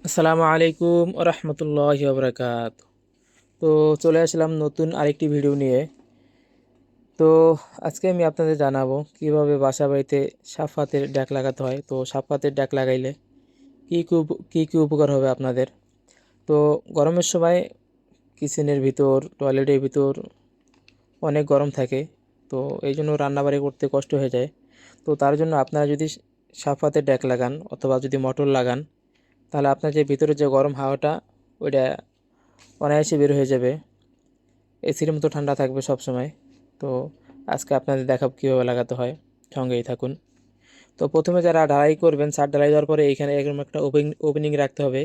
আসসালামু আলাইকুম রহমতুল্লাহি ওবরাকাত। তো চলে আসলাম নতুন আরেকটি ভিডিও নিয়ে। তো আজকে আমি আপনাদের জানাবো কিভাবে বাসা বাড়িতে সাপ পাতের ড্যাক লাগাতে হয়। তো সাপ পাতের ড্যাক লাগাইলে কী কী উপকার হবে আপনাদের। তো গরমের সময় কিচেনের ভিতর, টয়লেটের ভিতর অনেক গরম থাকে। তো এই জন্য রান্নাবাড়ি করতে কষ্ট হয়ে যায়। তো তার জন্য আপনারা যদি সাপ পাতের ড্যাক লাগান অথবা যদি মোটর লাগান, তাহলে আপনার যে ভিতরে যে গরম হাওয়াটা ওইটা অনায়াসে বের হয়ে যাবে। এসির মতো ঠান্ডা থাকবে সব সময়। তো আজকে আপনাদের দেখাবো কীভাবে লাগাতে হয়, সঙ্গেই থাকুন। তো প্রথমে যারা ঢালাই করবেন, ছাদ ঢালাই দেওয়ার পরে এইখানে এরকম একটা ওপেনিং রাখতে হবে।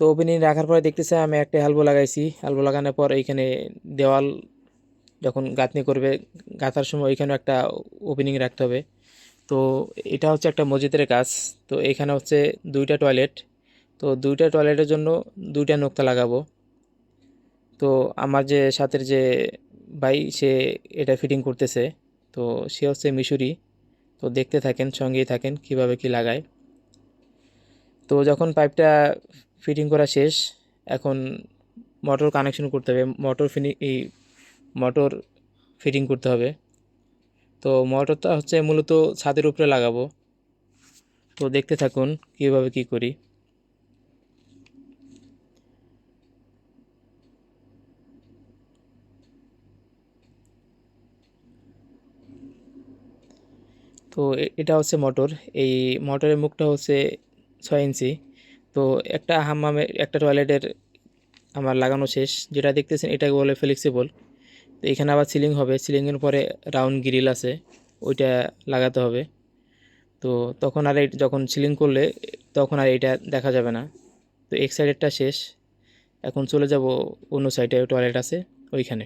তো ওপেনিং রাখার পরে দেখতেছে আমি একটা এলবো লাগাইছি। এলবো লাগানোর পর এইখানে দেওয়াল যখন গাঁথনি করবে, গাঁথার সময় ওইখানে একটা ওপেনিং রাখতে হবে। তো এটা হচ্ছে একটা মসজিদের কাজ। তো এখানে হচ্ছে দুইটা টয়লেট। তো দুইটা টয়লেটের জন্য দুইটা নোক্তা লাগাবো। তো আমার যে সাথের যে ভাই, সে এটা ফিটিং করতেছে। তো সে হচ্ছে মিশরি। তো দেখতে থাকেন, সঙ্গেই থাকেন কিভাবে কি লাগায়। তো যখন পাইপটা ফিটিং করা শেষ, এখন মোটর কানেকশন করতে হবে। মোটর ফিটিং করতে হবে। তো মোটরটা হচ্ছে মূলত ছাদের উপরে লাগাবো। তো দেখতে থাকুন কিভাবে কি করি। তো এটা হচ্ছে মোটর। এই মোটরের মুখটা হচ্ছে 6 ইঞ্চি। তো একটা হাম্মামের, একটা টয়লেটের আমার লাগানো শেষ। যেটা দেখতেছেন এটাকে বলে ফ্লেক্সিবল। তো এখানে আবার সিলিং হবে, সিলিংয়ের পরে রাউন্ড গ্রিল আছে, ওইটা লাগাতে হবে। তো তখন আর যখন সিলিং করলে তখন আর এটা দেখা যাবে না। তো এক সাইডেরটা শেষ। এখন চলে যাব অন্য সাইডে, টয়লেট আছে ওইখানে।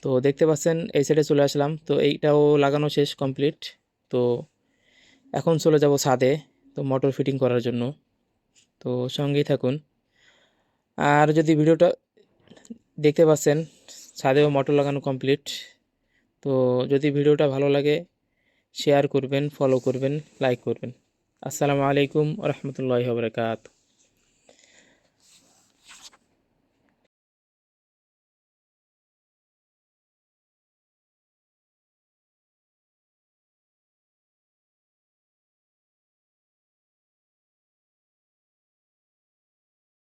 তো দেখতে পাচ্ছেন এই সাইডে চলে আসলাম। তো এইটাও লাগানো শেষ, কমপ্লিট। তো এখন চলে যাব ছাদে, তো মোটর ফিটিং করার জন্য। তো সঙ্গেই থাকুন। আর যদি ভিডিওটা দেখতে পাচ্ছেন, ছাদেও মোটর লাগানো কমপ্লিট। তো যদি ভিডিওটা ভালো লাগে, শেয়ার করবেন, ফলো করবেন, লাইক করবেন। আসসালামু আলাইকুম রহমতুল্লাহি ওয়া বারাকাতুহু।